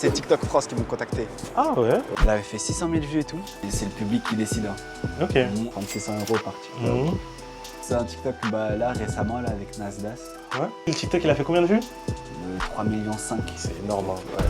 C'est TikTok France qui m'ont contacté. Ah ouais. Elle avait fait 600 000 vues et tout. Et c'est le public qui décide. Ok. 3600 € par TikTok. C'est un TikTok là récemment là, avec Nasdaq. Ouais. Le TikTok il a fait combien de vues? 3,5 millions. C'est énorme. Hein. Ouais.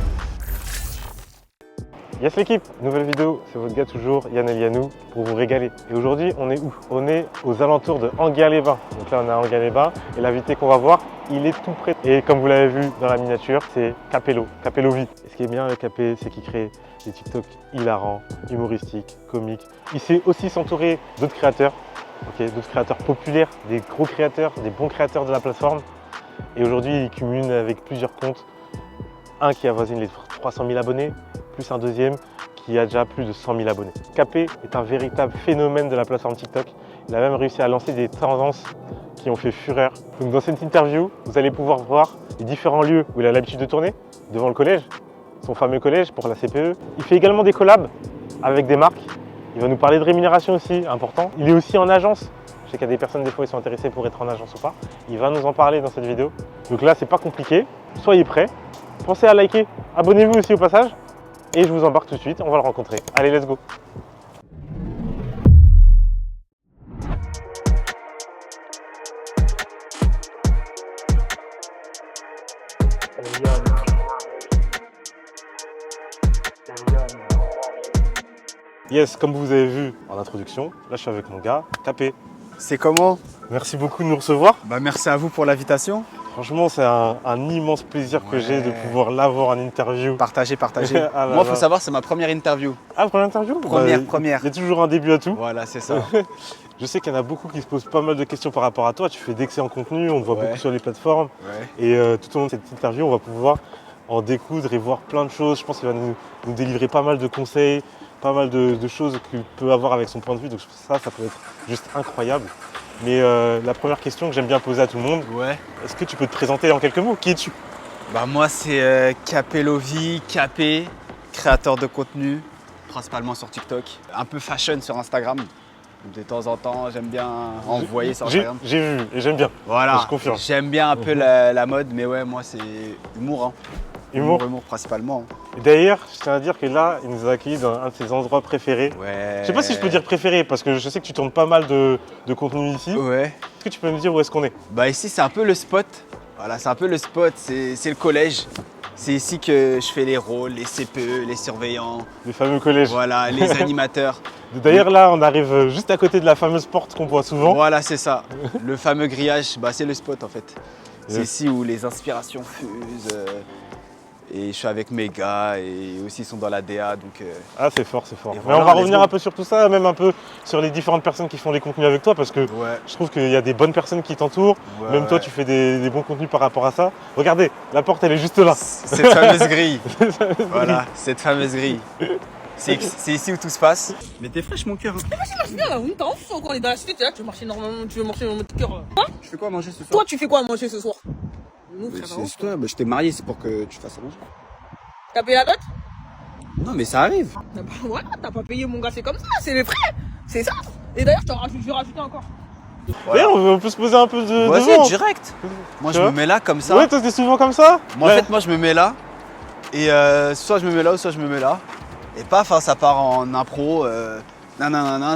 Yes l'équipe, nouvelle vidéo, c'est votre gars toujours, Yann Elianou, pour vous régaler. Et aujourd'hui, on est où? On est aux alentours de Enghien-les-Bains. Donc là, on est à Enghien-les-Bains et l'invité qu'on va voir, il est tout près. Et comme vous l'avez vu dans la miniature, c'est Capello, Capello Vie. Et ce qui est bien avec Capé, c'est qu'il crée des TikTok hilarants, humoristiques, comiques. Il sait aussi s'entourer d'autres créateurs, d'autres créateurs populaires, des gros créateurs, des bons créateurs de la plateforme. Et aujourd'hui, il cumule avec plusieurs comptes. Un qui avoisine les 300 000 abonnés, plus un deuxième qui a déjà plus de 100 000 abonnés. Capé est un véritable phénomène de la plateforme TikTok. Il a même réussi à lancer des tendances qui ont fait fureur. Donc dans cette interview, vous allez pouvoir voir les différents lieux où il a l'habitude de tourner, devant le collège, son fameux collège pour la CPE. Il fait également des collabs avec des marques. Il va nous parler de rémunération aussi, important. Il est aussi en agence. Je sais qu'il y a des personnes, des fois, ils sont intéressés pour être en agence ou pas. Il va nous en parler dans cette vidéo. Donc là, c'est pas compliqué. Soyez prêts. Pensez à liker, abonnez-vous aussi au passage et je vous embarque tout de suite, on va le rencontrer. Allez, let's go. Yes, comme vous avez vu en introduction, là je suis avec mon gars, Capé. C'est comment? Merci beaucoup de nous recevoir. Merci à vous pour l'invitation. Franchement, c'est un immense plaisir que j'ai de pouvoir l'avoir en interview. Partagez. Ah Moi, il faut savoir, c'est ma première interview. Ah, première interview? Première. Il y a toujours un début à tout. Voilà, c'est ça. Je sais qu'il y en a beaucoup qui se posent pas mal de questions par rapport à toi. Tu fais d'excellents contenus, on te voit beaucoup sur les plateformes. Et tout au long de cette interview, on va pouvoir en découdre et voir plein de choses. Je pense qu'il va nous délivrer pas mal de conseils, pas mal de choses qu'il peut avoir avec son point de vue. Donc ça peut être juste incroyable. Mais la première question que j'aime bien poser à tout le monde, est-ce que tu peux te présenter en quelques mots? Qui es-tu? Moi, c'est Capello Vie, Capé, créateur de contenu, principalement sur TikTok. Un peu fashion sur Instagram. De temps en temps, j'aime bien envoyer sur Instagram. J'ai vu et j'aime bien. Voilà, je confirme. J'aime bien un peu la mode, mais ouais, moi, c'est humour. Hein. Humour principalement. Et d'ailleurs, je tiens à dire que là, il nous a accueillis dans un de ses endroits préférés. Je sais pas si je peux dire préféré, parce que je sais que tu tournes pas mal de contenu ici. Est-ce que tu peux me dire où est-ce qu'on est? Ici, c'est un peu le spot. Voilà, c'est un peu le spot, c'est le collège. C'est ici que je fais les rôles, les CPE, les surveillants. Les fameux collèges. Voilà, les animateurs. D'ailleurs, là, on arrive juste à côté de la fameuse porte qu'on voit souvent. Voilà, c'est ça. Le fameux grillage, c'est le spot en fait. C'est ici où les inspirations fusent. Et je suis avec mes gars et aussi ils sont dans la DA. Donc, Ah, c'est fort, c'est fort. Mais on va revenir un peu sur tout ça, même un peu sur les différentes personnes qui font les contenus avec toi, parce que je trouve qu'il y a des bonnes personnes qui t'entourent. Même toi, tu fais des bons contenus par rapport à ça. Regardez, la porte, elle est juste là. Cette fameuse grille. Voilà, cette fameuse grille. C'est ici où tout se passe. Mais t'es fraîche, mon cœur. Mais vas-y, marche bien là, t'es en fou encore, on est dans la cité, t'es là, tu veux marcher normalement, tu veux marcher dans notre cœur. Quoi? Je fais quoi à manger ce soir? Toi, tu fais quoi à manger ce soir? Nous, C'est toi, je t'ai marié, c'est pour que tu fasses à manger. T'as payé la dot? Non, mais ça arrive. Voilà, t'as pas payé mon gars, c'est comme ça, c'est les frais, c'est ça. Et d'ailleurs, je vais rajouter encore. D'ailleurs, on peut se poser un peu de Vas-y, devant. direct. Moi, je me mets là comme ça. Ouais, toi, t'es souvent comme ça? Moi, en fait, moi, je me mets là. Et soit je me mets là, ou soit je me mets là. Et paf, ça part en impro.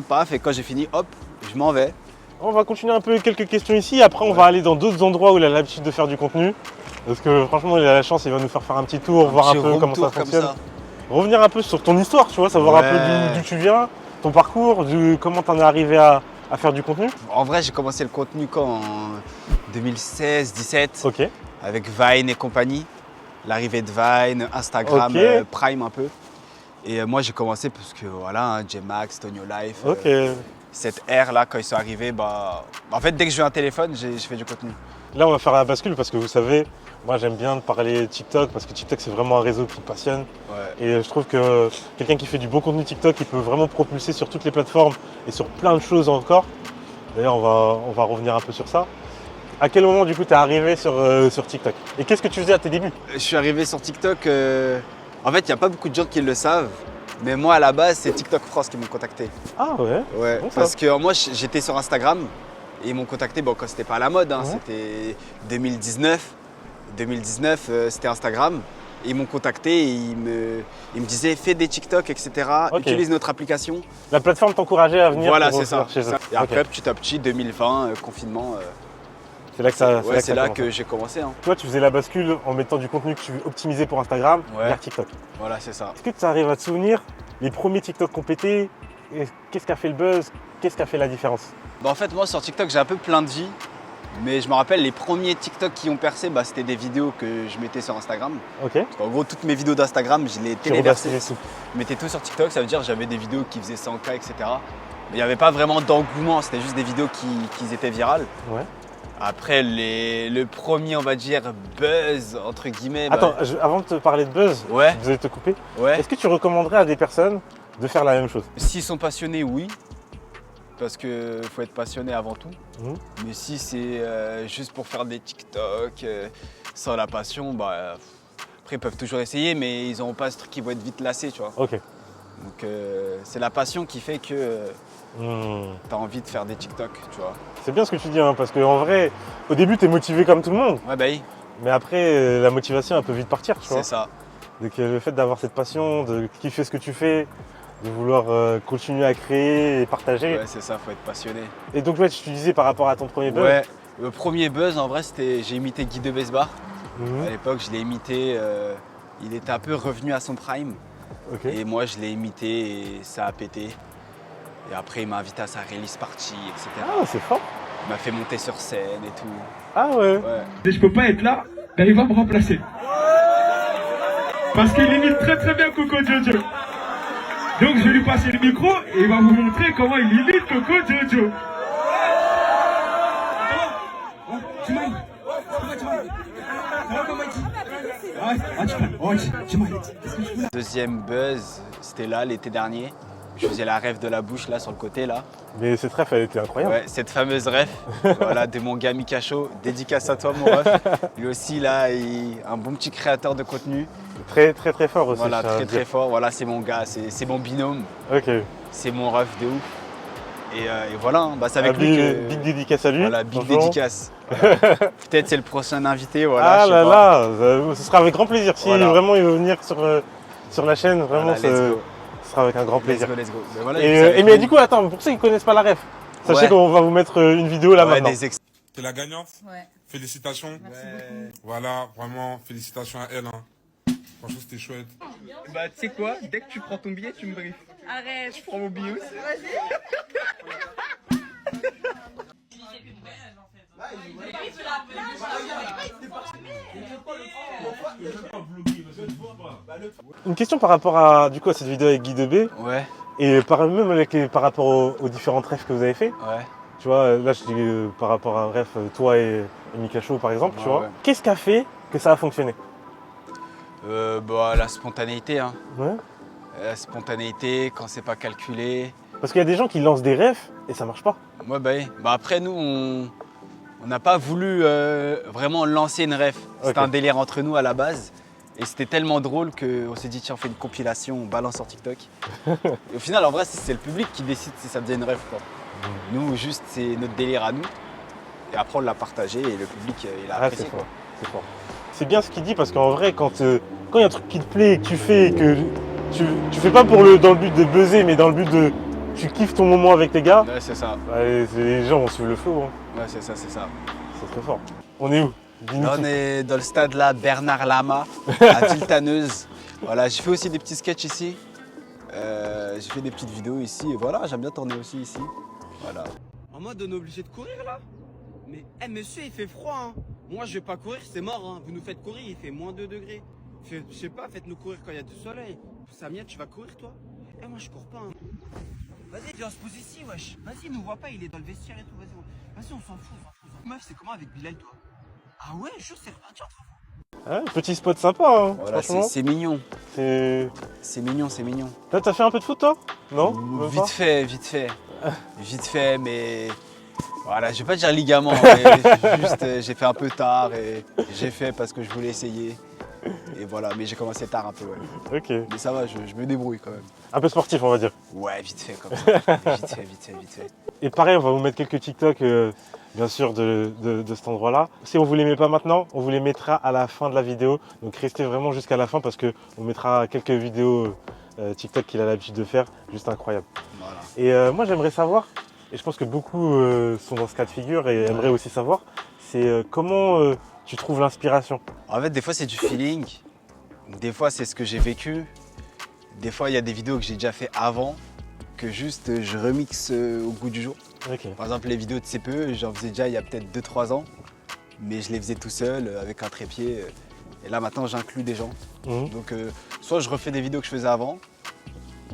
Paf, et quand j'ai fini, hop, je m'en vais. On va continuer un peu quelques questions ici. Après, on va aller dans d'autres endroits où il a l'habitude de faire du contenu. Parce que franchement, il a la chance, il va nous faire un petit tour, voir un peu comment ça fonctionne. Revenir un peu sur ton histoire, tu vois, savoir un peu d'où tu viens, ton parcours, comment t'en es arrivé à faire du contenu. En vrai, j'ai commencé le contenu en 2016-17. Ok. Avec Vine et compagnie. L'arrivée de Vine, Instagram, Prime un peu. Et moi, j'ai commencé parce que voilà, J-Max, Tonio Life. Cette ère là, quand ils sont arrivés, en fait, dès que je veux un téléphone, j'ai fait du contenu. Là, on va faire la bascule parce que vous savez, moi j'aime bien parler TikTok parce que TikTok c'est vraiment un réseau qui me passionne. Et je trouve que quelqu'un qui fait du bon contenu TikTok, il peut vraiment propulser sur toutes les plateformes et sur plein de choses encore. D'ailleurs, on va revenir un peu sur ça. À quel moment du coup tu es arrivé sur TikTok? Et qu'est-ce que tu faisais à tes débuts? Je suis arrivé sur TikTok, en fait, il n'y a pas beaucoup de gens qui le savent. Mais moi, à la base, c'est TikTok France qui m'ont contacté. Ah ouais? Bon, parce que moi, j'étais sur Instagram et ils m'ont contacté quand c'était pas à la mode, c'était 2019. 2019, c'était Instagram. Et ils m'ont contacté et ils me disaient fais des TikTok, etc. Utilise notre application. La plateforme t'encourageait à venir. Voilà, c'est ça. Chez eux. Et après, petit à petit, 2020, confinement. C'est là que ça. C'est là que j'ai commencé. Hein. Toi, tu faisais la bascule en mettant du contenu que tu optimisais pour Instagram vers TikTok. Voilà, c'est ça. Est-ce que tu arrives à te souvenir les premiers TikTok qu'on pétait? Qu'est-ce qui a fait le buzz? Qu'est-ce qui a fait la différence? Bah, en fait, moi, sur TikTok, j'ai un peu plein de vie. Mais je me rappelle, les premiers TikTok qui ont percé, c'était des vidéos que je mettais sur Instagram. Ok. En gros, toutes mes vidéos d'Instagram, je les téléversais. Je mettais tout sur TikTok, ça veut dire que j'avais des vidéos qui faisaient 100K, etc. Mais il n'y avait pas vraiment d'engouement, c'était juste des vidéos qui étaient virales. Ouais. Après, le premier, on va dire, buzz, entre guillemets. Attends, avant de te parler de buzz, je vais te couper. Est-ce que tu recommanderais à des personnes de faire la même chose? S'ils sont passionnés, oui. Parce qu'il faut être passionné avant tout. Mais si c'est juste pour faire des TikTok sans la passion, après ils peuvent toujours essayer, mais ils n'auront pas ce truc qui va être vite lassé, tu vois. Ok. Donc c'est la passion qui fait que tu as envie de faire des TikTok, tu vois. C'est bien ce que tu dis, hein, parce qu'en vrai, au début, tu es motivé comme tout le monde. Ouais, bah oui. Mais après, la motivation, elle peut vite partir, tu vois. C'est ça. Donc le fait d'avoir cette passion, de kiffer ce que tu fais, de vouloir continuer à créer et partager. Ouais, c'est ça, faut être passionné. Et donc, ouais, tu disais par rapport à ton premier buzz. Ouais, le premier buzz, en vrai, j'ai imité Guy de Besbar. À l'époque, je l'ai imité, il était un peu revenu à son prime. Et moi, je l'ai imité et ça a pété. Et après, il m'a invité à sa release party, etc. Ah, c'est fort. Il m'a fait monter sur scène et tout. Ah ouais. Et je peux pas être là, ben il va me remplacer. Parce qu'il imite très très bien Coco Jojo. Donc je vais lui passer le micro et il va vous montrer comment il imite Coco Jojo. Deuxième buzz, c'était là l'été dernier. Je faisais la ref de la bouche là sur le côté là. Mais cette ref elle était incroyable. Ouais, cette fameuse ref, voilà, de mon gars Mikacho, dédicace à toi mon ref. Lui aussi là, un bon petit créateur de contenu. Très très très fort aussi. Voilà, très très fort. Voilà, c'est mon gars, c'est mon binôme. Ok. C'est mon ref de ouf. Et voilà, hein, c'est avec lui que... Big dédicace à lui. Voilà, big dédicace. Voilà. Peut-être c'est le prochain invité, voilà. Ah là là, ce sera avec grand plaisir. Si vraiment il veut venir sur la chaîne, vraiment ce sera avec un grand plaisir. Let's go. Mais voilà, mais du coup, attends, pour ceux qui ne connaissent pas la ref, sachez qu'on va vous mettre une vidéo là maintenant. C'est la gagnante. Ouais. Félicitations. Merci beaucoup. Voilà, vraiment, félicitations à elle. Hein. Franchement, c'était chouette. Bah, tu sais quoi, dès que tu prends ton billet, tu me briefes. Arrête. Je prends mon billet aussi. Vas-y. Une question par rapport à, du coup, à cette vidéo avec Guy Debé. Ouais. Et même par rapport aux différentes refs que vous avez fait. Ouais. Tu vois, là je dis par rapport à ref, toi et Mikacho par exemple, tu vois. Ouais. Qu'est-ce qui a fait que ça a fonctionné? La spontanéité. Hein. Ouais. La spontanéité, quand c'est pas calculé. Parce qu'il y a des gens qui lancent des refs et ça marche pas. Ouais, oui. Après, nous, on n'a pas voulu vraiment lancer une ref. C'était un délire entre nous à la base. Et c'était tellement drôle qu'on s'est dit, tiens, on fait une compilation, on balance sur TikTok. Et au final, en vrai, c'est le public qui décide si ça devient une ref. Quoi. Nous, juste, c'est notre délire à nous. Et après, on l'a partagé et le public, il a apprécié. C'est fort. C'est bien ce qu'il dit parce qu'en vrai, quand il y a un truc qui te plaît et que tu fais, que tu fais pas dans le but de buzzer, mais dans le but de... Tu kiffes ton moment avec tes gars. Ouais, c'est ça. Les gens vont suivre le flow. Hein. Ouais, c'est ça, c'est ça. C'est très fort. On est où? Là, on est dans le stade là, Bernard Lama, à Villetaneuse. Voilà, j'ai fait aussi des petits sketchs ici. J'ai fait des petites vidéos ici. Et voilà, j'aime bien tourner aussi ici. Voilà. En mode on est obligé de courir là? Mais monsieur, il fait froid hein. Moi je vais pas courir, c'est mort hein. Vous nous faites courir, il fait moins 2 degrés. Je sais pas, faites-nous courir quand il y a du soleil. Samia, tu vas courir toi? Moi je cours pas hein. Vas-y, viens, on se pose ici, wesh. Vas-y, nous voit pas, il est dans le vestiaire et tout. Vas-y, on s'en fout. Meuf, c'est comment avec Bilal, toi? Ah ouais, je sais reparti entre vous. Ouais, petit spot sympa, hein, voilà, franchement. C'est mignon. C'est mignon, c'est mignon. T'as fait un peu de foot, toi? Non? Vite fait. Vite fait, mais... Voilà, je vais pas dire ligament, mais juste j'ai fait un peu tard et j'ai fait parce que je voulais essayer. Et voilà, mais j'ai commencé tard un peu, ouais. Ok. Mais ça va, je me débrouille quand même. Un peu sportif, on va dire. Ouais, vite fait comme ça. Vite fait. Et pareil, on va vous mettre quelques TikTok bien sûr de cet endroit-là. Si on vous les met pas maintenant, on vous les mettra à la fin de la vidéo. Donc restez vraiment jusqu'à la fin parce qu'on mettra quelques vidéos TikTok qu'il a l'habitude de faire, juste incroyable. Voilà. Et moi j'aimerais savoir, et je pense que beaucoup sont dans ce cas de figure et aimeraient aussi savoir, c'est comment tu trouves l'inspiration? En fait, des fois, c'est du feeling. Des fois, c'est ce que j'ai vécu. Des fois, il y a des vidéos que j'ai déjà fait avant, que juste je remixe au goût du jour. Ok. Par exemple, les vidéos de CPE, j'en faisais déjà il y a peut-être 2-3 ans, mais je les faisais tout seul, avec un trépied. Et là, maintenant, j'inclus des gens. Donc, soit je refais des vidéos que je faisais avant,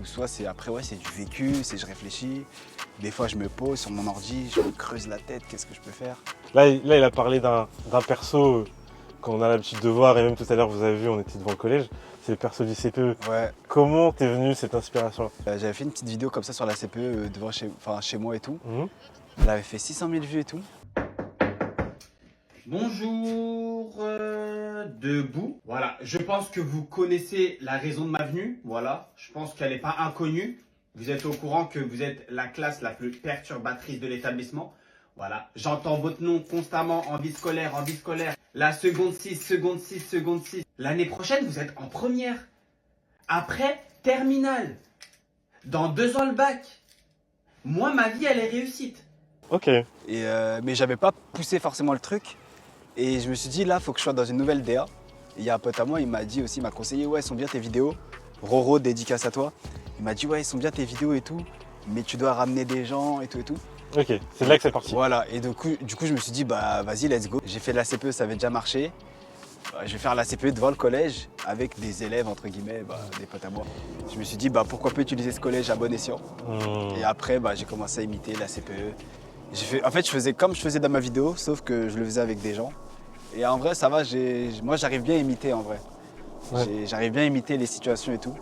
ou soit c'est après, ouais, c'est du vécu, c'est je réfléchis. Des fois, je me pose sur mon ordi, je me creuse la tête, qu'est-ce que je peux faire? Là, il a parlé d'un perso qu'on a l'habitude de voir, et même tout à l'heure, vous avez vu, on était devant le collège, c'est le perso du CPE. Ouais. Comment t'es venu cette inspiration? J'avais fait une petite vidéo comme ça sur la CPE devant chez moi et tout. Elle avait fait 600 000 vues et tout. Bonjour, debout. Voilà, je pense que vous connaissez la raison de ma venue. Voilà, je pense qu'elle n'est pas inconnue. Vous êtes au courant que vous êtes la classe la plus perturbatrice de l'établissement. Voilà, j'entends votre nom constamment en vie scolaire, en vie scolaire. La seconde 6, seconde 6, seconde 6. L'année prochaine, vous êtes en première. Après, terminale. Dans 2 ans, le bac. Moi, ma vie, elle est réussite. Ok. Mais j'avais pas poussé forcément le truc. Et je me suis dit, là, il faut que je sois dans une nouvelle DA. Et il y a un pote à moi, il m'a dit aussi, il m'a conseillé, ouais, elles sont bien tes vidéos. Roro, dédicace à toi. Il m'a dit, ouais, elles sont bien tes vidéos et tout. Mais tu dois ramener des gens et tout et tout. Ok, c'est de là que c'est parti. Voilà, et du coup, je me suis dit, bah vas-y, let's go. J'ai fait de la CPE, ça avait déjà marché. Je vais faire la CPE devant le collège avec des élèves, entre guillemets, des potes à moi. Je me suis dit, bah pourquoi pas utiliser ce collège à bon escient. Et après, j'ai commencé à imiter la CPE. En fait, je faisais comme je faisais dans ma vidéo, sauf que je le faisais avec des gens. Et en vrai, ça va, moi j'arrive bien à imiter en vrai. Ouais. J'arrive bien à imiter les situations et tout.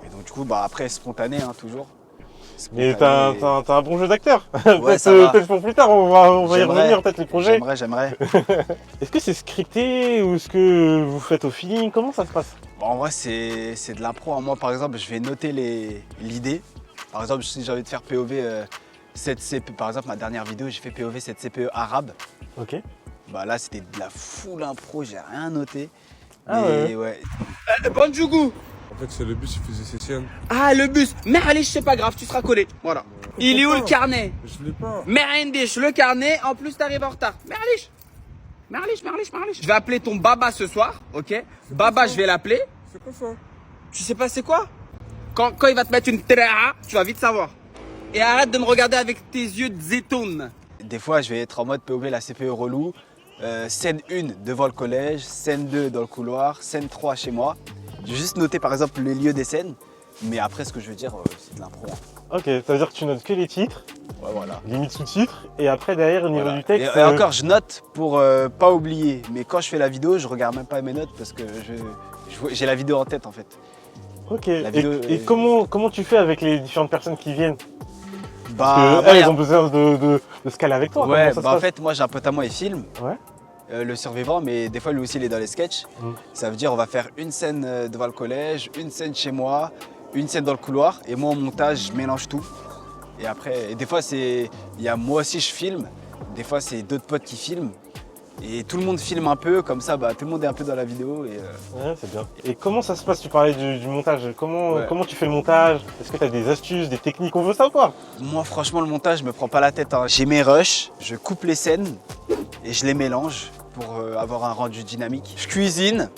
Et donc du coup, après, spontané, hein, toujours. Mais t'as un bon jeu d'acteur. Ouais, peut-être pour plus tard, on va y revenir, peut-être les projets. J'aimerais. Est-ce que c'est scripté ou est-ce que vous faites au feeling? Comment ça se passe? En vrai, c'est de l'impro. Moi, par exemple, je vais noter l'idée. Par exemple, si j'ai envie de faire POV 7 CPE, par exemple, ma dernière vidéo, j'ai fait POV 7 CPE arabe. Ok. Là, c'était de la full impro, j'ai rien noté. Ah mais ouais. Bonjour. En fait, c'est le bus, il faisait ses siennes. Ah, le bus. Mais allez, c'est pas grave, tu seras collé. Voilà. Il est où le carnet? Je l'ai pas. Merendich, le carnet, en plus t'arrives en retard. Merlich. Je vais appeler ton baba ce soir, ok? Baba, je vais l'appeler. C'est quoi ça? Tu sais pas c'est quoi? Quand il va te mettre une traa, tu vas vite savoir. Et arrête de me regarder avec tes yeux de zétoun. Des fois, je vais être en mode POV, la CPE relou. Scène 1 devant le collège, scène 2 dans le couloir, scène 3 chez moi. J'ai juste noté par exemple les lieux des scènes, mais après ce que je veux dire, c'est de l'impro. Ok, ça veut dire que tu notes que les titres, Ouais, voilà. limite sous-titres, et après derrière au niveau Voilà. du texte. Et encore, je note pour pas oublier, mais quand je fais la vidéo, je regarde même pas mes notes parce que j'ai la vidéo en tête en fait. Ok, vidéo et est- comment tu fais avec les différentes personnes qui viennent? Bah, Parce ouais, qu'elles ont besoin de se caler avec toi. ouais, comment ça se en passe? fait, moi j'ai un pote à moi, il filme. Ouais. Le survivant, mais des fois lui aussi il est dans les sketchs. Ça veut dire on va faire une scène devant le collège, une scène chez moi, une scène dans le couloir, et moi en montage je mélange tout. Et après, des fois il y a moi aussi je filme, des fois c'est d'autres potes qui filment, et tout le monde filme un peu, comme ça tout le monde est un peu dans la vidéo. Ouais, c'est bien. Et comment ça se passe? Tu parlais du montage. Comment tu fais le montage? Est-ce que tu as des astuces, des techniques? On veut savoir. Moi franchement le montage je me prends pas la tête, hein. J'ai mes rushs, je coupe les scènes et je les mélange pour avoir un rendu dynamique. Je cuisine,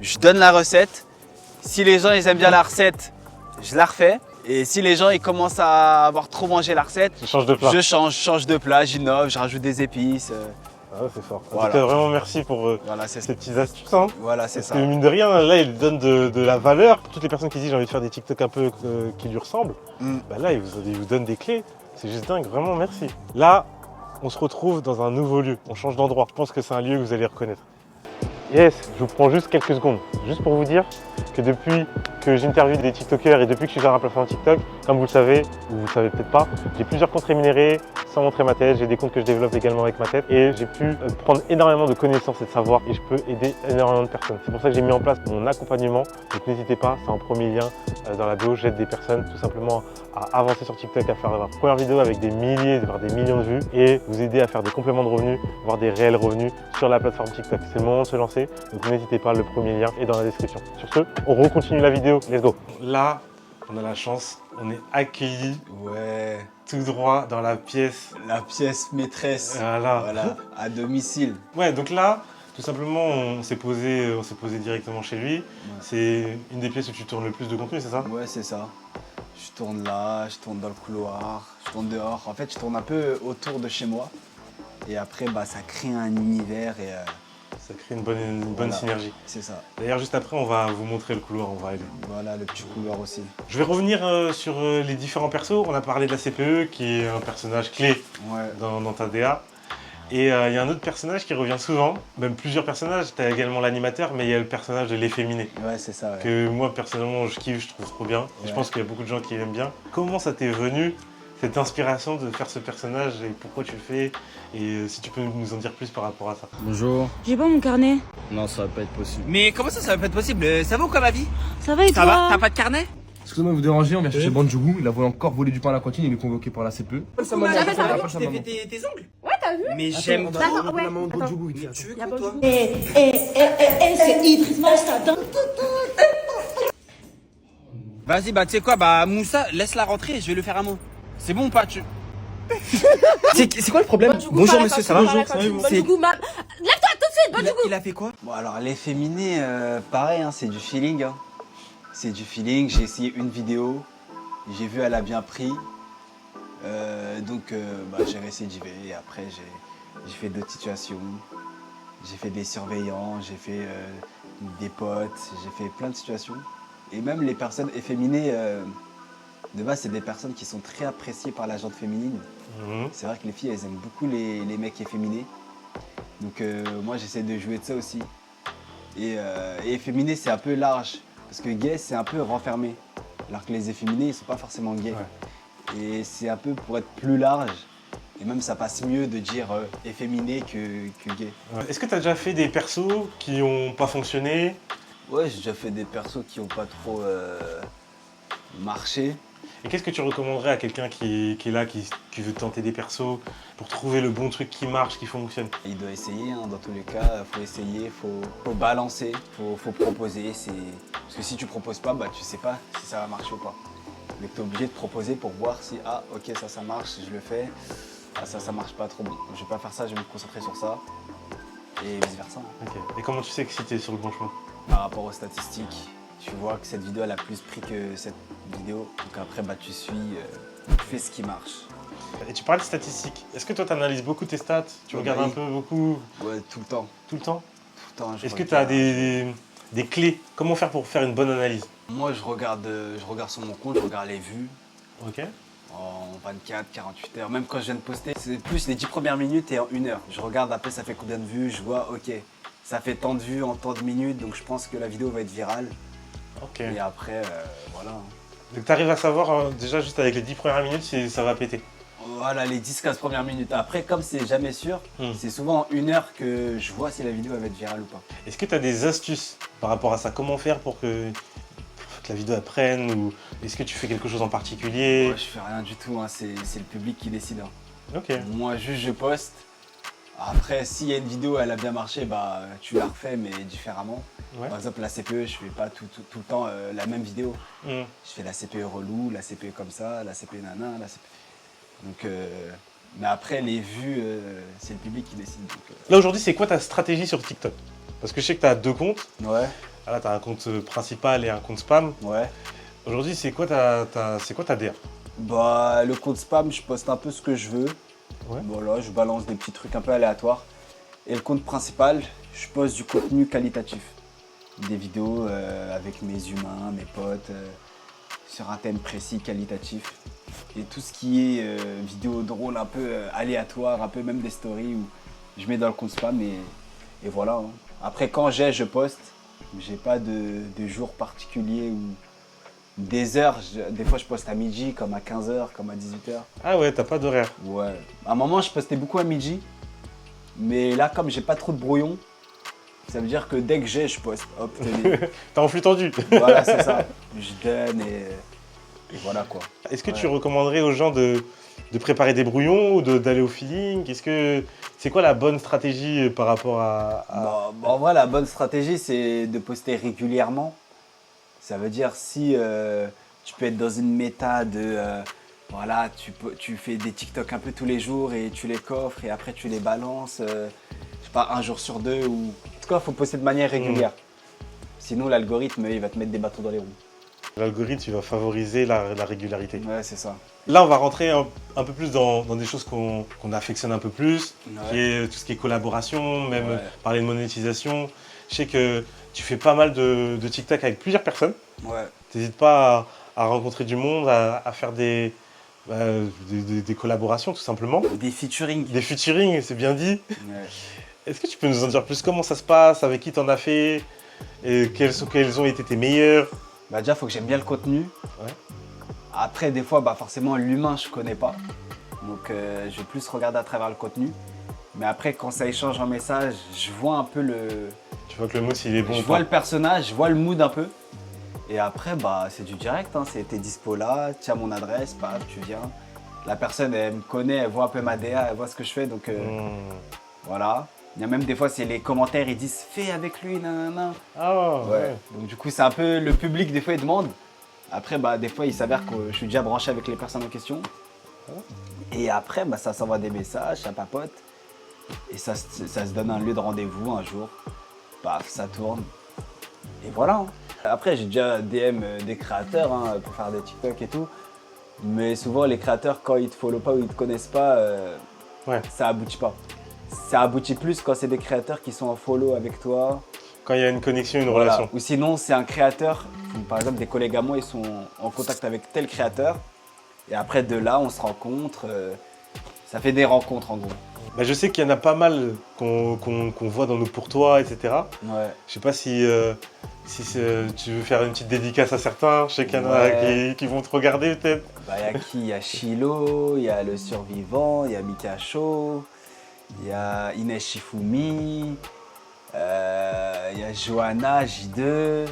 je donne la recette. Si les gens ils aiment bien la recette, je la refais. Et si les gens ils commencent à avoir trop mangé la recette, Tu changes de plat. je change de plat, j'innove, je rajoute des épices. Ah, c'est fort. En Voilà. tout cas, vraiment merci pour Voilà, c'est ça. ces petites astuces. Hein. Voilà, c'est Parce ça. que mine de rien, là, il donne de la valeur. Toutes les personnes qui disent j'ai envie de faire des TikTok un peu qui lui ressemblent, là, il vous donne des clés. C'est juste dingue, vraiment merci. Là, on se retrouve dans un nouveau lieu. On change d'endroit. Je pense que c'est un lieu que vous allez reconnaître. Yes, je vous prends juste quelques secondes. Juste pour vous dire que depuis que j'interviewe des TikTokers et depuis que je suis sur un plateforme TikTok, comme vous le savez, ou vous le savez peut-être pas, j'ai plusieurs comptes rémunérés sans montrer ma tête. J'ai des comptes que je développe également avec ma tête et j'ai pu prendre énormément de connaissances et de savoir et je peux aider énormément de personnes. C'est pour ça que j'ai mis en place mon accompagnement. Donc n'hésitez pas, c'est en premier lien dans la bio, j'aide des personnes tout simplement à avancer sur TikTok, à faire leur première vidéo avec des milliers, voire des millions de vues et vous aider à faire des compléments de revenus, voire des réels revenus sur la plateforme TikTok. C'est le moment de se lancer, donc n'hésitez pas, le premier lien est dans la description. Sur ce, on recontinue la vidéo, let's go. Là, on a la chance, on est accueillis Ouais, tout droit dans la pièce. la pièce maîtresse. Voilà. Voilà, à domicile. Ouais, donc là, tout simplement, on s'est posé directement chez lui. C'est une des pièces où tu tournes le plus de contenu, c'est ça? Ouais, c'est ça. Je tourne là, je tourne dans le couloir, je tourne dehors. En fait, je tourne un peu autour de chez moi. Et après, bah, ça crée un univers et Ça crée une bonne voilà, synergie. c'est ça. D'ailleurs, juste après, on va vous montrer le couloir, on va aller. Voilà, le petit couloir aussi. Je vais revenir sur les différents persos. On a parlé de la CPE, qui est un personnage clé Ouais. dans ta DA. Et il y a un autre personnage qui revient souvent, même plusieurs personnages. Tu as également l'animateur, mais il y a le personnage de l'efféminé. Ouais, c'est ça. Ouais. Que moi, personnellement, je kiffe, je trouve trop bien. Et je Ouais. pense qu'il y a beaucoup de gens qui l'aiment bien. Comment ça t'est venu, cette inspiration de faire ce personnage et pourquoi tu le fais? Et si tu peux nous en dire plus par rapport à ça. Bonjour. J'ai pas mon carnet. Non, ça va pas être possible. Mais comment ça va pas être possible? Ça va ou quoi ma vie? Ça va et Ça toi? va? T'as pas de carnet? Excusez-moi de vous déranger, on vient chercher Bandjougou. Il a voulu encore voler du pain à la cantine, il est convoqué par la CPE. Tu t'es fait tes ongles? Ouais, t'as vu? Mais j'aime trop. Attends, ouais. Bandjougou, Mais tu veux Y'a quoi pas toi? de c'est Idriss Malsta. Vas-y, bah tu sais quoi, bah Moussa, laisse-la rentrer, je vais lui faire un mot. C'est bon ou pas tu... C'est quoi le problème? Bonjour monsieur, ça va? Bandjougou, lève-toi tout de suite, Bandjougou. Il a fait quoi? Bon, alors, l'efféminé, pareil, hein, c'est du feeling. Hein. C'est du feeling. J'ai essayé une vidéo, j'ai vu, elle a bien pris. Donc, bah, j'ai récidivé. Et après, j'ai fait d'autres situations. J'ai fait des surveillants, j'ai fait des potes, j'ai fait plein de situations. Et même les personnes efféminées, de base, c'est des personnes qui sont très appréciées par la gente féminine. C'est vrai que les filles, elles aiment beaucoup les mecs efféminés. Donc moi, j'essaie de jouer de ça aussi. Et efféminé, c'est un peu large. Parce que gay, c'est un peu renfermé. Alors que les efféminés, ils sont pas forcément gays. Ouais. Et c'est un peu pour être plus large. Et même, ça passe mieux de dire efféminé que gay. Ouais. Est-ce que tu as déjà fait des persos qui n'ont pas fonctionné? Ouais, j'ai déjà fait des persos qui n'ont pas trop marché. Et qu'est-ce que tu recommanderais à quelqu'un qui est là, qui veut tenter des persos pour trouver le bon truc qui marche, qui fonctionne? Il doit essayer, hein, dans tous les cas, faut essayer, faut balancer, faut proposer. Parce que si tu proposes pas, bah, tu sais pas si ça va marcher ou pas. Mais tu es obligé de proposer pour voir si, ah ok, ça marche, je le fais, ah ça marche pas trop, bon, je vais pas faire ça, je vais me concentrer sur ça, et vice versa. Okay. Et comment tu sais que si tu es sur le bon chemin? Par rapport aux statistiques, tu vois que cette vidéo elle a plus pris que cette vidéo, donc après bah, tu suis, tu fais ce qui marche. Et tu parles de statistiques. Est-ce que toi, tu analyses beaucoup tes stats? Tu regardes un peu beaucoup? Ouais, tout le temps. Tout le temps? Tout le temps. Est-ce que tu as des clés? Comment faire pour faire une bonne analyse? Moi, je regarde sur mon compte, je regarde les vues. Ok. En 24, 48 heures. Même quand je viens de poster, c'est plus les 10 premières minutes et en 1 heure. Je regarde après ça fait combien de vues, je vois, ok, ça fait tant de vues en tant de minutes, donc je pense que la vidéo va être virale. Ok. Et après, voilà. Donc tu arrives à savoir déjà juste avec les 10 premières minutes si ça va péter? Voilà, les 10-15 premières minutes. Après, comme c'est jamais sûr, c'est souvent en 1 heure que je vois si la vidéo va être virale ou pas. Est-ce que tu as des astuces par rapport à ça? Comment faire pour que la vidéo apprenne? Ou est-ce que tu fais quelque chose en particulier? Moi, je fais rien du tout, hein. C'est le public qui décide. Hein. Ok. Moi, juste je poste. Après, s'il y a une vidéo, elle a bien marché, bah tu la refais, mais différemment. Ouais. Par exemple, la CPE, je fais pas tout le temps la même vidéo. Mm. Je fais la CPE relou, la CPE comme ça, la CPE nana, la CPE... Donc, mais après, les vues, c'est le public qui décide. Donc, Là, aujourd'hui, c'est quoi ta stratégie sur TikTok? Parce que je sais que tu as 2 comptes. Ouais. Là, tu as un compte principal et un compte spam. Ouais. Aujourd'hui, c'est quoi ta DA? Bah, le compte spam, je poste un peu ce que je veux. Ouais. Voilà, je balance des petits trucs un peu aléatoires. Et le compte principal, je poste du contenu qualitatif. Des vidéos avec mes humains, mes potes, sur un thème précis, qualitatif. Et tout ce qui est vidéo drôle, un peu aléatoire, un peu même des stories où je mets dans le compte spam et voilà. Hein. Après, quand je poste. J'ai pas de jour particulier ou des heures. Des fois, je poste à midi, comme à 15h, comme à 18h. Ah ouais, t'as pas d'horaire? Ouais. À un moment, je postais beaucoup à midi. Mais là, comme j'ai pas trop de brouillon, ça veut dire que dès que je poste. Hop, tenez. T'es en flux tendu. Voilà, c'est ça. plus je donne et voilà quoi. Est-ce que tu recommanderais aux gens de préparer des brouillons ou d'aller au feeling? C'est quoi la bonne stratégie par rapport à... En vrai, la bonne stratégie, c'est de poster régulièrement. Ça veut dire si tu peux être dans une méta de... voilà, tu fais des TikTok un peu tous les jours et tu les coffres et après tu les balances, je sais pas, un jour sur deux ou... En tout cas, il faut poster de manière régulière. Sinon, l'algorithme, il va te mettre des bâtons dans les roues. L'algorithme, il va favoriser la régularité. Ouais, c'est ça. Là, on va rentrer un peu plus dans des choses qu'on affectionne un peu plus, qui est tout ce qui est collaboration, même parler de monétisation. Je sais que tu fais pas mal de TikTok avec plusieurs personnes. Ouais. T'hésites pas à rencontrer du monde, à faire des collaborations tout simplement. Des featuring. Des featuring, c'est bien dit. Ouais. Est-ce que tu peux nous en dire plus? Comment ça se passe? Avec qui t'en as fait? Et quels ont été tes meilleurs? Bah déjà, il faut que j'aime bien le contenu. Ouais. Après, des fois, bah, forcément, l'humain, je connais pas. Donc, je vais plus regarder à travers le contenu. Mais après, quand ça échange en message, je vois un peu le... Tu vois que le mood, s'il est bon. Je vois le personnage, je vois le mood un peu. Et après, bah, c'est du direct. Hein. C'est t'es dispo là, tiens mon adresse, paf, tu viens. La personne, elle me connaît, elle voit un peu ma DA, elle voit ce que je fais. Donc, voilà. Il y a même des fois, c'est les commentaires, ils disent « fais avec lui, nanana ». Ah ouais. Donc du coup, c'est un peu le public, des fois, il demande. Après, bah, des fois, il s'avère que je suis déjà branché avec les personnes en question. Et après, bah, ça s'envoie des messages, ça papote. Et ça se donne un lieu de rendez-vous un jour. Paf, ça tourne. Et voilà. Hein. Après, j'ai déjà DM des créateurs hein, pour faire des TikTok et tout. Mais souvent, les créateurs, quand ils te follow pas ou ils te connaissent pas, ça aboutit pas. Ça aboutit plus quand c'est des créateurs qui sont en follow avec toi. Quand il y a une connexion, une relation. Ou sinon, c'est un créateur, par exemple des collègues à moi, ils sont en contact avec tel créateur. Et après, de là, on se rencontre. Ça fait des rencontres en gros. Bah, je sais qu'il y en a pas mal qu'on voit dans nos pour toi, etc. Ouais. Je sais pas si tu veux faire une petite dédicace à certains. Je sais qu'il y en a qui vont te regarder peut-être. Bah, il y a qui? Il y a Chilo, il y a Le Survivant, il y a Mika Show. Il y a Inès Shifumi, il y a Johanna, J2.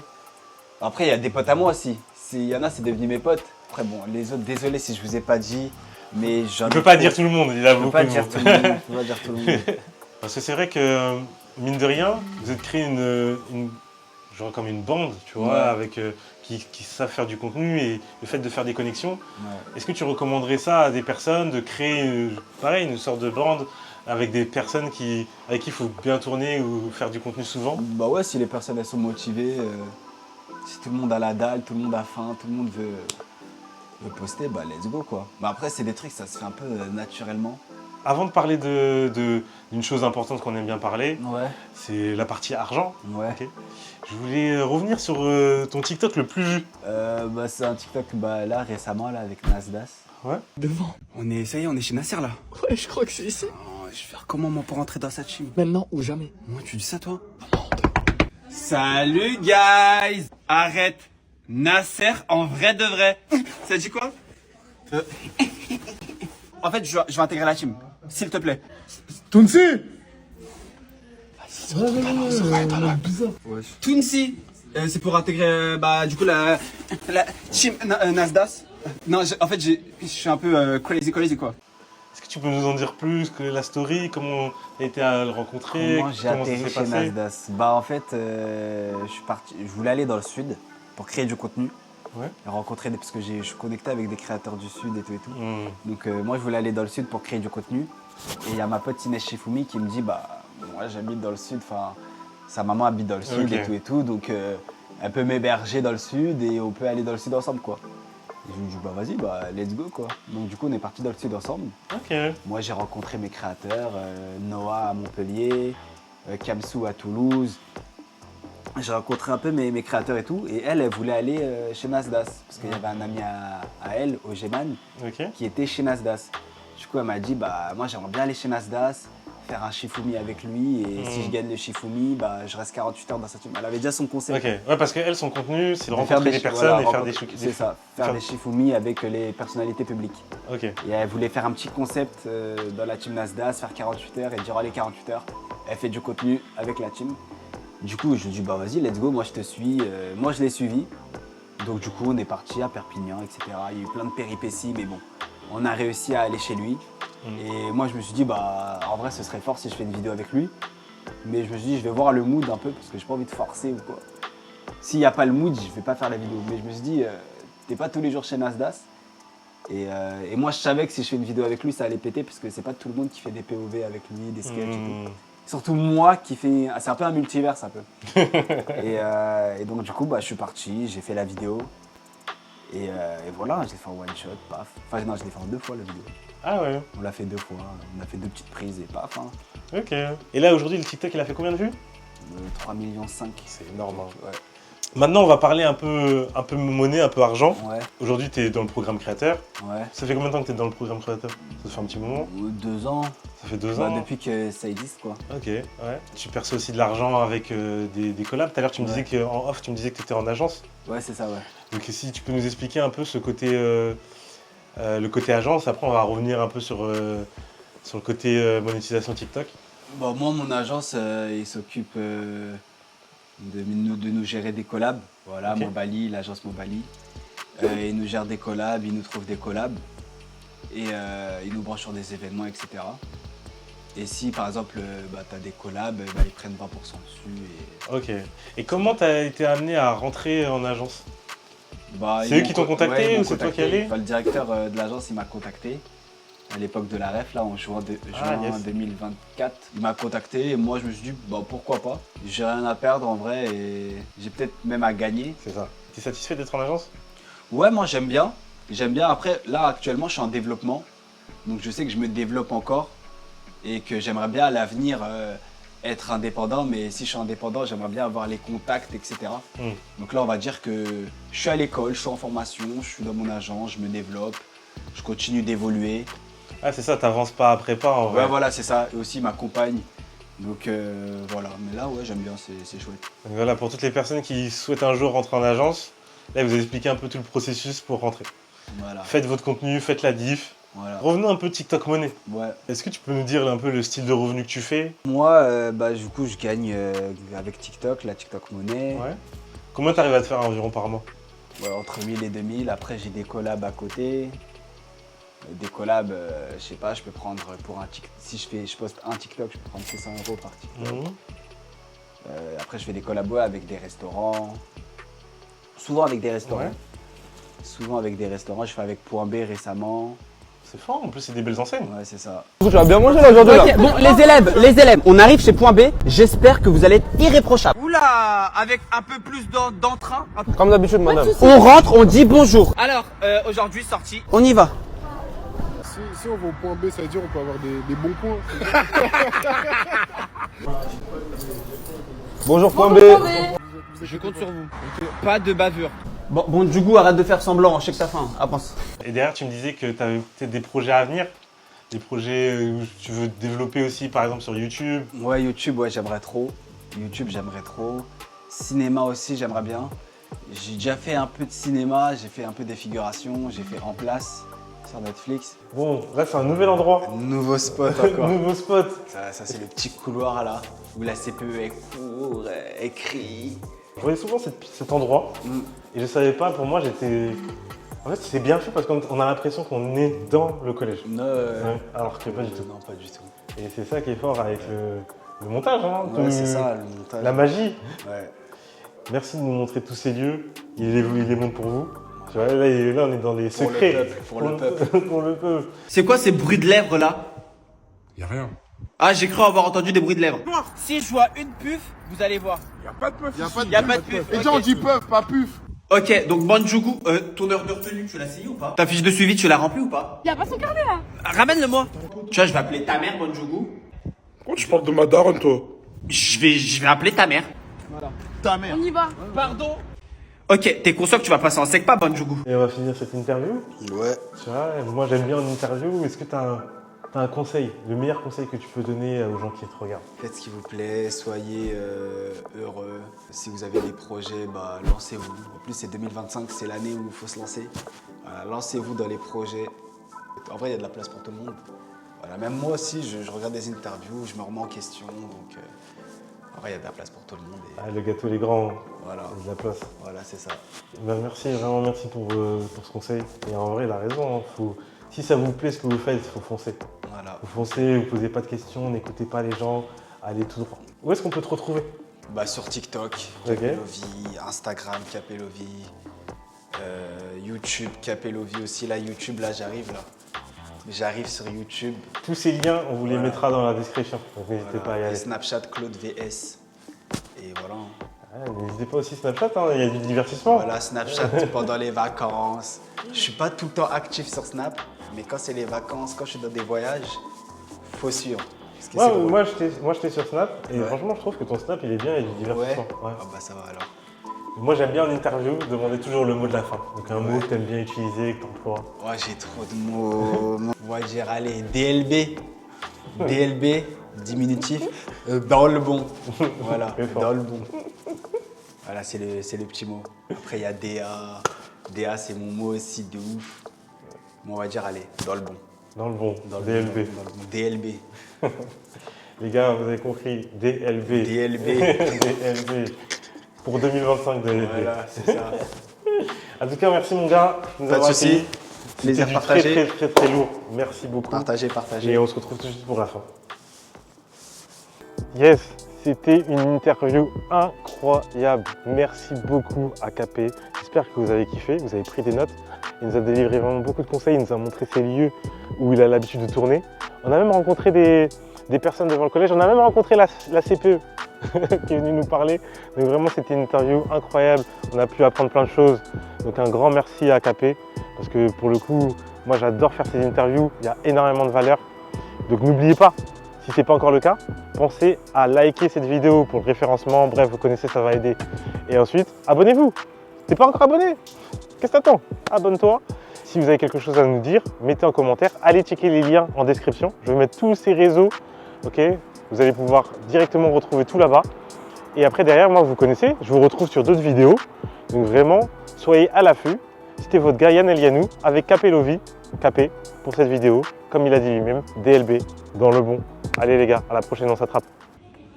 Après, il y a des potes à moi aussi. Il y en a, c'est devenu mes potes. Après, bon, les autres, désolé si je vous ai pas dit, mais j'en ai... Je peux pas dire tout le monde, il a beaucoup de monde. Je peux pas dire tout le monde. Parce que c'est vrai que, mine de rien, vous êtes créé genre comme une bande, tu vois, avec, qui savent faire du contenu et le fait de faire des connexions. Est-ce que tu recommanderais ça à des personnes, de créer, pareil, une sorte de bande avec des personnes avec qui il faut bien tourner ou faire du contenu souvent? Bah ouais, si les personnes elles sont motivées, si tout le monde a la dalle, tout le monde a faim, tout le monde veut poster, bah let's go quoi. Bah après c'est des trucs, ça se fait un peu naturellement. Avant de parler d'une chose importante qu'on aime bien parler, c'est la partie argent. Ouais. Okay. Je voulais revenir sur ton TikTok le plus vu. Bah c'est un TikTok là récemment là avec Nasdas. Ouais. Devant. Ça y est, on est chez Nasser là. Ouais, je crois que c'est ici. Je vais faire comment moi pour rentrer dans cette team? Maintenant ou jamais. Moi, tu dis ça toi? Salut guys! Arrête! Nasser en vrai de vrai. Ça dit quoi? En fait, je vais intégrer la team. S'il te plaît. Tounsi! Tounsi, c'est pour intégrer du coup la team Nasdas. Non, en fait, je suis un peu crazy quoi. Est-ce que tu peux nous en dire plus que la story, comment tu as été à le rencontrer? Comment j'ai atterri chez Nasdas? Bah en fait, je voulais aller dans le sud pour créer du contenu. Ouais. Rencontrer parce que je suis connecté avec des créateurs du sud et tout. Donc moi je voulais aller dans le sud pour créer du contenu. Et il y a ma pote Inès Shifumi qui me dit bah moi j'habite dans le sud, enfin sa maman habite dans le sud et tout, donc elle peut m'héberger dans le sud et on peut aller dans le sud ensemble quoi. Et je lui dis bah vas-y, bah let's go quoi. Donc du coup on est parti dans le sud ensemble. Moi j'ai rencontré mes créateurs, Noah à Montpellier, Kamsou à Toulouse. J'ai rencontré un peu mes créateurs et tout, et elle voulait aller chez Nasdas, parce qu'il y avait un ami à elle, au Géman, qui était chez Nasdas. Du coup, elle m'a dit, bah moi j'aimerais bien aller chez Nasdas, faire un Shifumi avec lui, et si je gagne le Shifumi, bah je reste 48 heures dans sa team. Elle avait déjà son concept. Ouais, parce qu'elle, son contenu, c'est de rencontrer des personnes et faire des Shifumi. C'est ça, faire des Shifumi avec les personnalités publiques. Et elle voulait faire un petit concept dans la team Nasdas, faire 48 heures, et durant les 48 heures, elle fait du contenu avec la team. Du coup, je lui dis bah vas-y, let's go, moi je te suis. Moi je l'ai suivi. Donc du coup, on est parti à Perpignan, etc. Il y a eu plein de péripéties, mais bon, on a réussi à aller chez lui. Et moi, je me suis dit, bah, en vrai, ce serait fort si je fais une vidéo avec lui. Mais je me suis dit, je vais voir le mood un peu, parce que j'ai pas envie de forcer ou quoi. S'il n'y a pas le mood, je vais pas faire la vidéo. Mais je me suis dit, t'es pas tous les jours chez Nasdaq. Et moi, je savais que si je fais une vidéo avec lui, ça allait péter, parce que c'est pas tout le monde qui fait des POV avec lui, des sketchs et tout. Surtout moi qui fais... C'est un peu un multiverse, un peu. et donc, du coup, bah, je suis parti, j'ai fait la vidéo. Et voilà, je l'ai fait en one shot, paf. Enfin, non, je l'ai fait en 2 fois, la vidéo. Ah ouais. On l'a fait 2 fois, on a fait 2 petites prises et paf. Hein. Ok. Et là, aujourd'hui, le TikTok, il a fait combien de vues 3,5 millions. C'est énorme. Hein. Ouais. Maintenant, on va parler un peu monnaie, un peu argent. Ouais. Aujourd'hui, tu es dans le programme créateur. Ouais. Ça fait combien de temps que tu es dans le programme créateur? Ça fait un petit moment. 2 ans. Ça fait 2 Bah, ans. depuis que ça existe, quoi. Ok, ouais. Tu perçois aussi de l'argent avec des collabs. Tout à l'heure, tu me disais qu'en off, tu me disais que tu étais en agence. Ouais, c'est ça, ouais. Donc, si tu peux nous expliquer un peu ce côté, le côté agence. Après, on va revenir un peu sur le côté monétisation TikTok. Bon, moi, mon agence, il s'occupe de nous gérer des collabs. Voilà, Ok. Mobali, l'agence Mobali. Il nous gère des collabs, il nous trouve des collabs. Et il nous branche sur des événements, etc. Et si, par exemple, tu as des collabs, ils prennent 20% dessus. Ok. Et comment tu as été amené à rentrer en agence? Bah, C'est eux qui t'ont contacté ouais, ils m'ont ou c'est toi qui contacté. allais? Enfin, le directeur de l'agence, il m'a contacté à l'époque de la ref, là, en juin, yes. 2024. Il m'a contacté et moi, je me suis dit, bah, pourquoi pas. J'ai rien à perdre en vrai et j'ai peut-être même à gagner. C'est ça. Tu es satisfait d'être en agence? Ouais, moi, j'aime bien. J'aime bien. Après, là, actuellement, je suis en développement. Donc, je sais que je me développe encore et que j'aimerais bien à l'avenir être indépendant. Mais si je suis indépendant, j'aimerais bien avoir les contacts, etc. Donc là, on va dire que je suis à l'école, je suis en formation, je suis dans mon agence, je me développe, je continue d'évoluer. Ah, c'est ça, t'avances pas à prépa en vrai. Ouais, voilà, c'est ça. Et aussi ma compagne. Donc voilà. Mais là, ouais, j'aime bien, c'est chouette. Donc voilà, pour toutes les personnes qui souhaitent un jour rentrer en agence, là, vous avez expliqué un peu tout le processus pour rentrer. Voilà. Faites votre contenu, faites la diff. Voilà. Revenons un peu TikTok monnaie. Ouais. Est-ce que tu peux nous dire un peu le style de revenu que tu fais? Moi, du coup, je gagne avec TikTok, la TikTok monnaie. Ouais. Combien t'arrives à te faire environ par mois? Ouais, entre 1000 et 2000. Après, j'ai des collabs à côté. Des collabs, je sais pas, je peux prendre pour un TikTok. Si je poste un TikTok, je peux prendre 600 € par TikTok. Après, je fais des collabs avec des restaurants. Souvent avec des restaurants. Ouais. Souvent avec des restaurants. Je fais avec Point B récemment. C'est fort, en plus c'est des belles enseignes. Ouais, c'est ça. Tu vas bien manger la viande là. Ok, bon, les élèves, on arrive chez Point B. J'espère que vous allez être irréprochables. Oula, avec un peu plus d'entrain. Comme d'habitude, madame. On rentre, on dit bonjour. Alors, aujourd'hui, sortie. On y va. Si on va au point B, ça veut dire qu'on peut avoir des bons points. Bonjour, Point B. Je compte sur vous. Pas de bavure. Bon, du coup, arrête de faire semblant, je sais que ça faim. Avance. Et derrière, tu me disais que tu avais peut-être des projets à venir. Des projets où tu veux te développer aussi, par exemple sur YouTube. Ouais, YouTube, ouais, j'aimerais trop. YouTube, j'aimerais trop. Cinéma aussi, j'aimerais bien. J'ai déjà fait un peu de cinéma, j'ai fait un peu des figurations, j'ai fait En Place sur Netflix. Bon, là c'est un nouvel endroit. Nouveau spot encore. Nouveau spot. Ça c'est le petit couloir là, où la CPE elle court, elle crie. Je voyais souvent cet endroit et je savais pas, pour moi j'étais... En fait c'est bien fait parce qu'on a l'impression qu'on est dans le collège. Non, Ouais, alors que pas du tout. Non, pas du tout. Et c'est ça qui est fort avec le montage, hein. Ouais, c'est ça, le montage. La magie. Ouais. Merci de nous montrer tous ces lieux. Il les montre pour vous. Tu vois, là on est dans les secrets. Pour le peuple. Pour le peuple. C'est quoi ces bruits de lèvres là? Y'a rien. Ah, j'ai cru avoir entendu des bruits de lèvres. Si je vois une puf, vous allez voir. Y'a pas de puff. Y a pas de puf. Et déjà, on dit puff, pas puff. Ok, donc Banjougou, ton heure de retenue, tu l'as signé ou pas? Ta fiche de suivi, tu l'as remplie ou pas? Y'a pas son carnet là. Ramène-le-moi. Tu vois, je vais appeler ta mère, Banjougou. Pourquoi tu parles de ma daronne, toi? Je vais appeler ta mère. Ta mère. On y va. Pardon? Ok, t'es conscient que tu vas passer en sec pas, Banjougou? Et on va finir cette interview. Ouais. Tu vois, moi j'aime bien en interview. Est-ce que tu as un conseil, le meilleur conseil que tu peux donner aux gens qui te regardent? Faites ce qu'il vous plaît, soyez heureux. Si vous avez des projets, lancez-vous. En plus, c'est 2025, c'est l'année où il faut se lancer. Voilà, lancez-vous dans les projets. En vrai, il y a de la place pour tout le monde. Voilà, même moi aussi, je regarde des interviews, je me remets en question. Donc, Ouais, il y a de la place pour tout le monde. Et... Ah, le gâteau, il est grand. Voilà. Il y a de la place. Voilà, c'est ça. Ben, merci, vraiment merci pour ce conseil. Et en vrai, il a raison. Hein. Si ça vous plaît ce que vous faites, il faut foncer. Voilà. Vous foncez, vous posez pas de questions, n'écoutez pas les gens, allez tout droit. Où est-ce qu'on peut te retrouver? Bah, sur TikTok, Capellovie, Instagram, Capellovie, YouTube, Capellovie aussi. Là, YouTube, là, j'arrive là. J'arrive sur YouTube. Tous ces liens, on vous les mettra dans la description. Donc n'hésitez pas à y aller. Et Snapchat, Claude VS. Et voilà. N'hésitez pas aussi Snapchat, hein, il y a du divertissement. Voilà, Snapchat pendant les vacances. Je suis pas tout le temps actif sur Snap, mais quand c'est les vacances, quand je suis dans des voyages, faut suivre. Moi, j'étais sur Snap et franchement, je trouve que ton Snap, il est bien, il y a du divertissement. Ouais. Ah bah ça va alors. Moi, j'aime bien en interview demander toujours le mot de la fin. Donc un mot que tu aimes bien utiliser, que tu emploies. Ouais, j'ai trop de mots. On va dire, allez, DLB. DLB, diminutif, dans le bon. Voilà, dans le bon. Voilà, c'est le petit mot. Après, il y a DA. DA, c'est mon mot aussi de ouf. Mais on va dire, allez, dans le bon. Dans le bon, dans le DLB. Bon, dans le bon. DLB. Les gars, vous avez compris, DLB. DLB. DLB. Pour 2025, DLB. Voilà, c'est ça. En tout cas, merci mon gars. Pas de soucis. Plaisir partagé. Très lourd. Merci beaucoup. Partagez. Et on se retrouve tout de suite pour la fin. Yes, c'était une interview incroyable. Merci beaucoup à Capé. J'espère que vous avez kiffé, vous avez pris des notes. Il nous a délivré vraiment beaucoup de conseils. Il nous a montré ses lieux où il a l'habitude de tourner. On a même rencontré des personnes devant le collège. On a même rencontré la CPE qui est venue nous parler. Donc vraiment, c'était une interview incroyable. On a pu apprendre plein de choses. Donc un grand merci à Capé. Parce que pour le coup, moi j'adore faire ces interviews. Il y a énormément de valeur. Donc n'oubliez pas, si ce n'est pas encore le cas, pensez à liker cette vidéo pour le référencement. Bref, vous connaissez, ça va aider. Et ensuite, abonnez-vous. T'es pas encore abonné? Qu'est-ce que t'attends? Abonne-toi. Si vous avez quelque chose à nous dire, mettez en commentaire. Allez checker les liens en description. Je vais mettre tous ces réseaux. Ok, vous allez pouvoir directement retrouver tout là-bas. Et après, derrière, moi, vous connaissez, je vous retrouve sur d'autres vidéos. Donc vraiment, soyez à l'affût. C'était votre gars Yann Elianou avec Capellovie, Capé, pour cette vidéo. Comme il a dit lui-même, DLB, dans le bon. Allez les gars, à la prochaine, on s'attrape.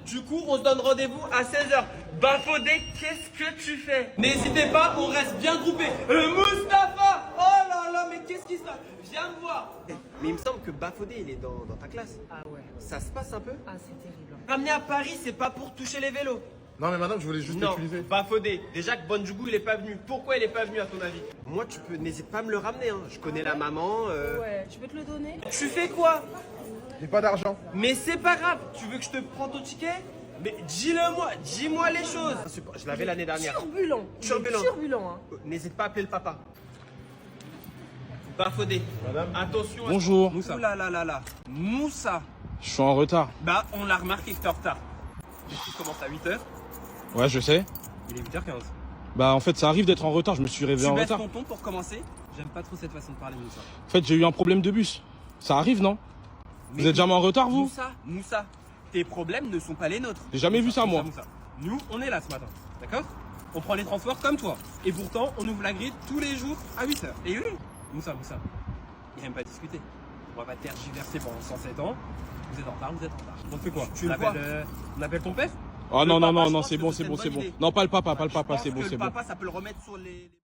Du coup, on se donne rendez-vous à 16h. Bafodé, qu'est-ce que tu fais? N'hésitez pas, on reste bien groupés. Mustapha! Oh là là, mais qu'est-ce qui se passe? Viens me voir. Mais il me semble que Bafodé, il est dans ta classe. Ah ouais. Ça se passe un peu? Ah, c'est terrible. Ramener à Paris, c'est pas pour toucher les vélos. Non mais madame, je voulais juste utiliser. Bafodé, déjà que Bonjougou il est pas venu. Pourquoi il est pas venu à ton avis? Moi n'hésite pas à me le ramener, hein. Je connais la maman. Ouais, tu peux te le donner? Tu fais quoi? J'ai pas d'argent. Mais c'est pas grave, tu veux que je te prenne ton ticket? Mais dis-le-moi, dis-moi les choses. Je l'avais l'année dernière. Turbulent, hein. N'hésite pas à appeler le papa. Bafodé. Madame. Attention. Bonjour. Moussa. Ouh là là là là. Moussa. Je suis en retard. Bah, on l'a remarqué que t'es en retard. Tu commences à 8h. Ouais, je sais. Il est 8h15. Bah en fait, ça arrive d'être en retard, je me suis réveillé en Tu retard. baisses ton ton pour commencer. J'aime pas trop cette façon de parler, Moussa. En fait, j'ai eu un problème de bus. Ça arrive, non? Mais vous êtes jamais en retard, vous? Moussa, tes problèmes ne sont pas les nôtres. J'ai jamais vu ça, moi. Moussa. Nous, on est là ce matin, d'accord? On prend les transports comme toi. Et pourtant, on ouvre la grille tous les jours à 8h. Et oui, Moussa, il aime pas discuter. On va pas tergiverser pendant 107 ans. Vous êtes en retard, vous êtes en retard. On fait quoi? On appelle ton père? Oh non, c'est bon. Non, pas le papa, c'est bon. Le papa, ça peut le remettre sur les...